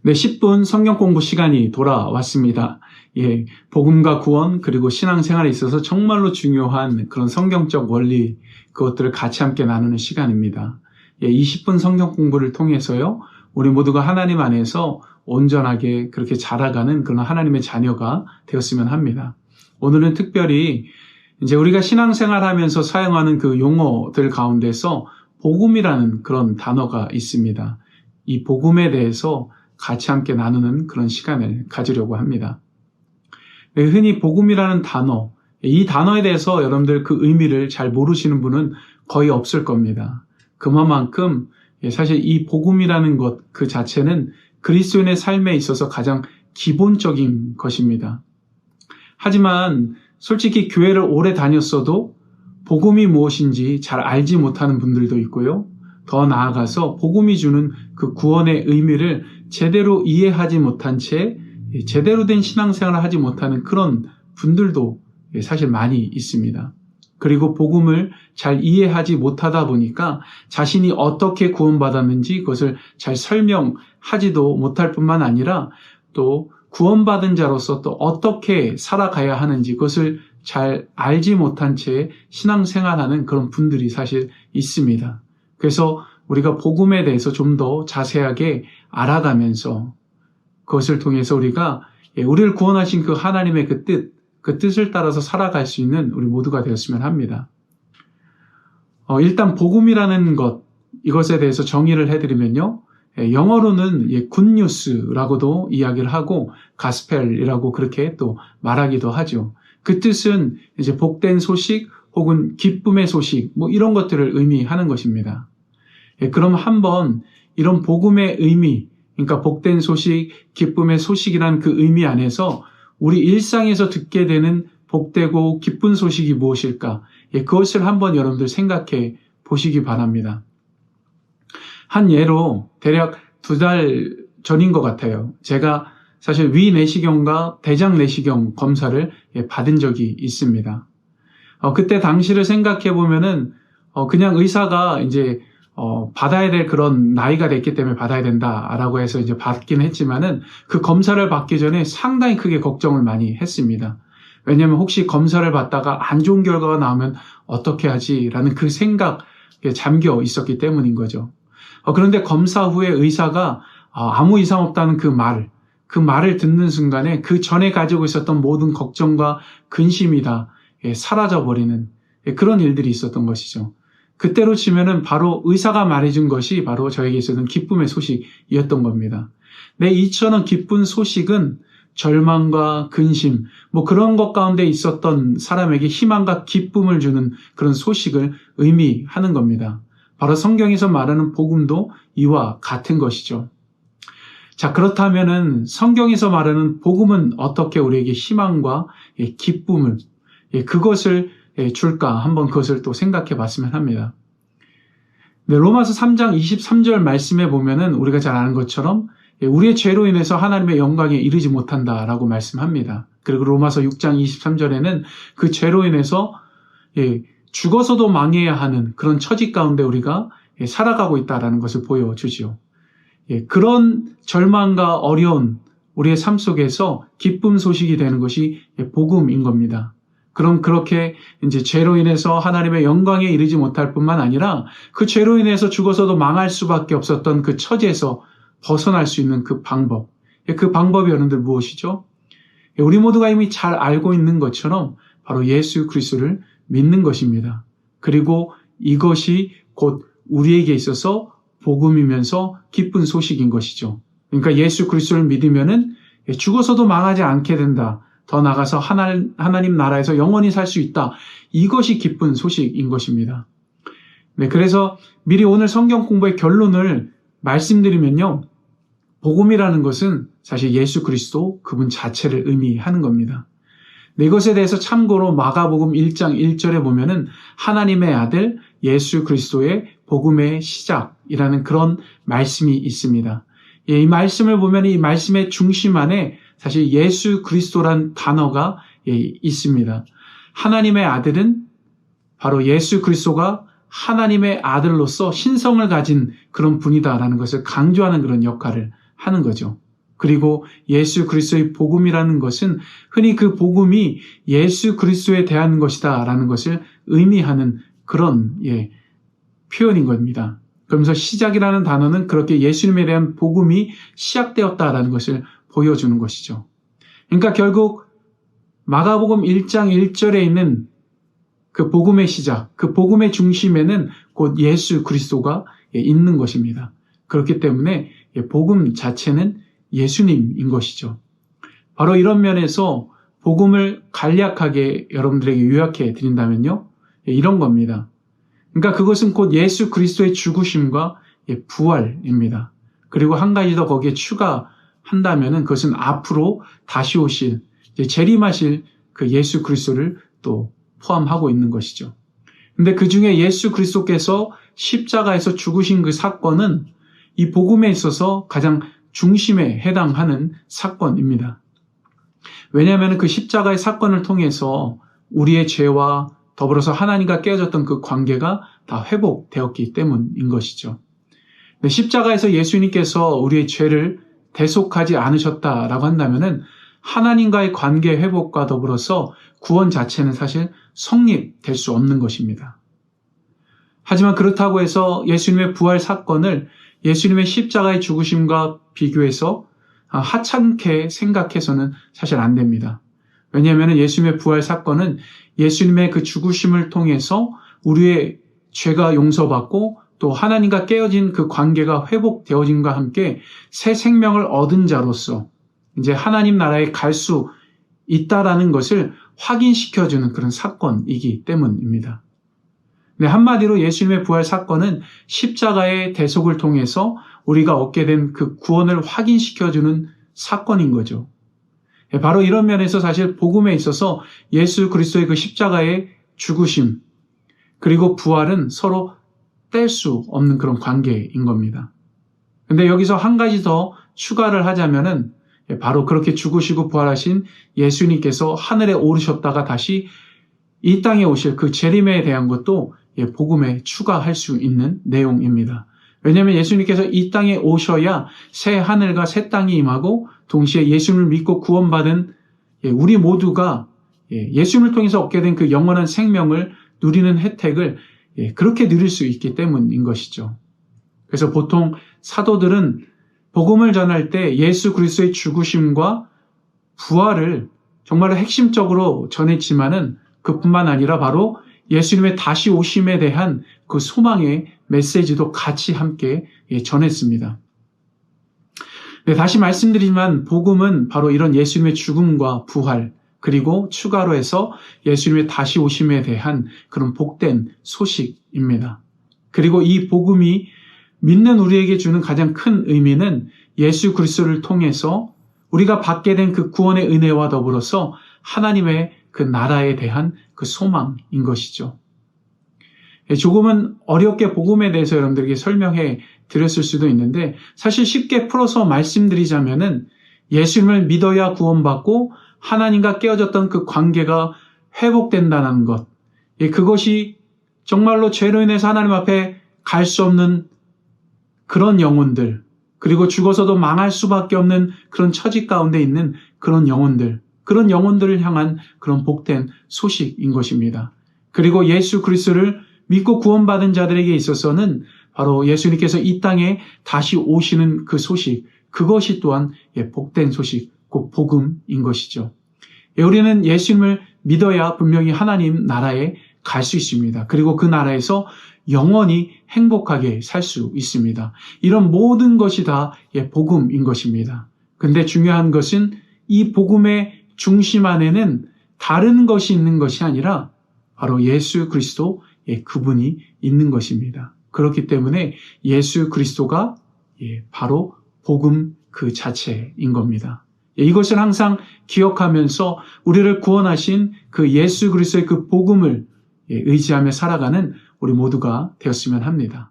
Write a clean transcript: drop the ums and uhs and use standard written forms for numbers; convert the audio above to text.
네, 10분 성경 공부 시간이 돌아왔습니다. 예, 복음과 구원 그리고 신앙생활에 있어서 정말로 중요한 그런 성경적 원리 그것들을 같이 함께 나누는 시간입니다. 예, 20분 성경 공부를 통해서요, 우리 모두가 하나님 안에서 온전하게 그렇게 자라가는 그런 하나님의 자녀가 되었으면 합니다. 오늘은 특별히 이제 우리가 신앙생활하면서 사용하는 그 용어들 가운데서 복음이라는 그런 단어가 있습니다. 이 복음에 대해서 같이 함께 나누는 그런 시간을 가지려고 합니다. 흔히 복음이라는 단어, 이 단어에 대해서 여러분들 그 의미를 잘 모르시는 분은 거의 없을 겁니다. 그만큼 사실 이 복음이라는 것 그 자체는 그리스도인의 삶에 있어서 가장 기본적인 것입니다. 하지만 솔직히 교회를 오래 다녔어도 복음이 무엇인지 잘 알지 못하는 분들도 있고요. 더 나아가서 복음이 주는 그 구원의 의미를 제대로 이해하지 못한 채 제대로 된 신앙생활을 하지 못하는 그런 분들도 사실 많이 있습니다. 그리고 복음을 잘 이해하지 못하다 보니까 자신이 어떻게 구원받았는지 그것을 잘 설명하지도 못할 뿐만 아니라 또 구원받은 자로서 또 어떻게 살아가야 하는지 그것을 잘 알지 못한 채 신앙생활하는 그런 분들이 사실 있습니다. 그래서 우리가 복음에 대해서 좀 더 자세하게 알아가면서 그것을 통해서 우리가 우리를 구원하신 그 하나님의 그 뜻을 따라서 살아갈 수 있는 우리 모두가 되었으면 합니다. 일단 복음이라는 것, 이것에 대해서 정의를 해드리면요. 영어로는 굿뉴스라고도 이야기를 하고 가스펠이라고 그렇게 또 말하기도 하죠. 그 뜻은 이제 복된 소식 혹은 기쁨의 소식 뭐 이런 것들을 의미하는 것입니다. 그럼 한번 이런 복음의 의미, 그러니까 복된 소식, 기쁨의 소식이란 그 의미 안에서 우리 일상에서 듣게 되는 복되고 기쁜 소식이 무엇일까? 그것을 한번 여러분들 생각해 보시기 바랍니다. 한 예로 대략 2달 전인 것 같아요. 제가 사실 위내시경과 대장내시경 검사를 받은 적이 있습니다. 그때 당시를 생각해 보면은 그냥 의사가 이제 받아야 될 그런 나이가 됐기 때문에 받아야 된다라고 해서 이제 받긴 했지만은 그 검사를 받기 전에 상당히 크게 걱정을 많이 했습니다. 왜냐하면 혹시 검사를 받다가 안 좋은 결과가 나오면 어떻게 하지라는 그 생각에 잠겨 있었기 때문인 거죠. 그런데 검사 후에 의사가 아무 이상 없다는 그 말을 듣는 순간에 그 전에 가지고 있었던 모든 걱정과 근심이 다 사라져버리는 그런 일들이 있었던 것이죠. 그때로 치면은 바로 의사가 말해준 것이 바로 저에게 있었던 기쁨의 소식이었던 겁니다. 내 이처럼 기쁜 소식은 절망과 근심, 뭐 그런 것 가운데 있었던 사람에게 희망과 기쁨을 주는 그런 소식을 의미하는 겁니다. 바로 성경에서 말하는 복음도 이와 같은 것이죠. 자, 그렇다면은 성경에서 말하는 복음은 어떻게 우리에게 희망과 기쁨을, 그것을 줄까? 한번 그것을 또 생각해 봤으면 합니다. 네, 로마서 3장 23절 말씀에 보면은 우리가 잘 아는 것처럼 우리의 죄로 인해서 하나님의 영광에 이르지 못한다라고 말씀합니다. 그리고 로마서 6장 23절에는 그 죄로 인해서 죽어서도 망해야 하는 그런 처지 가운데 우리가 살아가고 있다라는 것을 보여주지요. 그런 절망과 어려운 우리의 삶 속에서 기쁨 소식이 되는 것이 복음인 겁니다. 그럼 그렇게 이제 죄로 인해서 하나님의 영광에 이르지 못할 뿐만 아니라 그 죄로 인해서 죽어서도 망할 수밖에 없었던 그 처지에서 벗어날 수 있는 그 방법이 여러분들 무엇이죠? 우리 모두가 이미 잘 알고 있는 것처럼 바로 예수 그리스도를 믿는 것입니다. 그리고 이것이 곧 우리에게 있어서 복음이면서 기쁜 소식인 것이죠. 그러니까 예수 그리스도를 믿으면은 죽어서도 망하지 않게 된다. 더 나아가서 하나님 나라에서 영원히 살 수 있다. 이것이 기쁜 소식인 것입니다. 네, 그래서 미리 오늘 성경 공부의 결론을 말씀드리면요. 복음이라는 것은 사실 예수 그리스도 그분 자체를 의미하는 겁니다. 네, 이것에 대해서 참고로 마가복음 1장 1절에 보면은 하나님의 아들 예수 그리스도의 복음의 시작이라는 그런 말씀이 있습니다. 이 말씀을 보면 이 말씀의 중심 안에 사실 예수 그리스도란 단어가 있습니다. 하나님의 아들은 바로 예수 그리스도가 하나님의 아들로서 신성을 가진 그런 분이다라는 것을 강조하는 그런 역할을 하는 거죠. 그리고 예수 그리스도의 복음이라는 것은 흔히 그 복음이 예수 그리스도에 대한 것이다 라는 것을 의미하는 그런 표현인 겁니다. 그러면서 시작이라는 단어는 그렇게 예수님에 대한 복음이 시작되었다라는 것을 보여주는 것이죠. 그러니까 결국 마가복음 1장 1절에 있는 그 복음의 시작, 그 복음의 중심에는 곧 예수 그리스도가 있는 것입니다. 그렇기 때문에 복음 자체는 예수님인 것이죠. 바로 이런 면에서 복음을 간략하게 여러분들에게 요약해 드린다면요, 이런 겁니다. 그러니까 그것은 곧 예수 그리스도의 죽으심과 부활입니다. 그리고 한 가지 더 거기에 추가한다면은 그것은 앞으로 다시 오실, 재림하실 그 예수 그리스도를 또 포함하고 있는 것이죠. 근데 그 중에 예수 그리스도께서 십자가에서 죽으신 그 사건은 이 복음에 있어서 가장 중심에 해당하는 사건입니다. 왜냐하면 그 십자가의 사건을 통해서 우리의 죄와 더불어서 하나님과 깨어졌던 그 관계가 다 회복되었기 때문인 것이죠. 십자가에서 예수님께서 우리의 죄를 대속하지 않으셨다라고 한다면은 하나님과의 관계 회복과 더불어서 구원 자체는 사실 성립될 수 없는 것입니다. 하지만 그렇다고 해서 예수님의 부활 사건을 예수님의 십자가의 죽으심과 비교해서 하찮게 생각해서는 사실 안 됩니다. 왜냐하면 예수님의 부활 사건은 예수님의 그 죽으심을 통해서 우리의 죄가 용서받고 또 하나님과 깨어진 그 관계가 회복되어짐과 함께 새 생명을 얻은 자로서 이제 하나님 나라에 갈 수 있다라는 것을 확인시켜주는 그런 사건이기 때문입니다. 네, 한마디로 예수님의 부활 사건은 십자가의 대속을 통해서 우리가 얻게 된 그 구원을 확인시켜주는 사건인 거죠. 바로 이런 면에서 사실 복음에 있어서 예수 그리스도의 그 십자가의 죽으심 그리고 부활은 서로 뗄 수 없는 그런 관계인 겁니다. 근데 여기서 한 가지 더 추가를 하자면은 바로 그렇게 죽으시고 부활하신 예수님께서 하늘에 오르셨다가 다시 이 땅에 오실 그 재림에 대한 것도 복음에 추가할 수 있는 내용입니다. 왜냐하면 예수님께서 이 땅에 오셔야 새 하늘과 새 땅이 임하고 동시에 예수님을 믿고 구원받은 우리 모두가 예수님을 통해서 얻게 된 그 영원한 생명을 누리는 혜택을 그렇게 누릴 수 있기 때문인 것이죠. 그래서 보통 사도들은 복음을 전할 때 예수 그리스도의 죽으심과 부활을 정말로 핵심적으로 전했지만은 그뿐만 아니라 바로 예수님의 다시 오심에 대한 그 소망의 메시지도 같이 함께 전했습니다. 네, 다시 말씀드리지만 복음은 바로 이런 예수님의 죽음과 부활 그리고 추가로 해서 예수님의 다시 오심에 대한 그런 복된 소식입니다. 그리고 이 복음이 믿는 우리에게 주는 가장 큰 의미는 예수 그리스도를 통해서 우리가 받게 된 그 구원의 은혜와 더불어서 하나님의 그 나라에 대한 그 소망인 것이죠. 조금은 어렵게 복음에 대해서 여러분들에게 설명해 드렸을 수도 있는데 사실 쉽게 풀어서 말씀드리자면은 예수님을 믿어야 구원받고 하나님과 깨어졌던 그 관계가 회복된다는 것. 그것이 정말로 죄로 인해서 하나님 앞에 갈 수 없는 그런 영혼들, 그리고 죽어서도 망할 수밖에 없는 그런 처지 가운데 있는 그런 영혼들을 향한 그런 복된 소식인 것입니다. 그리고 예수 그리스도를 믿고 구원받은 자들에게 있어서는 바로 예수님께서 이 땅에 다시 오시는 그 소식, 그것이 또한 복된 소식, 곧 복음인 것이죠. 우리는 예수님을 믿어야 분명히 하나님 나라에 갈 수 있습니다. 그리고 그 나라에서 영원히 행복하게 살 수 있습니다. 이런 모든 것이 다 복음인 것입니다. 근데 중요한 것은 이 복음의 중심 안에는 다른 것이 있는 것이 아니라 바로 예수 그리스도 그분이 있는 것입니다. 그렇기 때문에 예수 그리스도가 바로 복음 그 자체인 겁니다. 이것을 항상 기억하면서 우리를 구원하신 그 예수 그리스도의 그 복음을 의지하며 살아가는 우리 모두가 되었으면 합니다.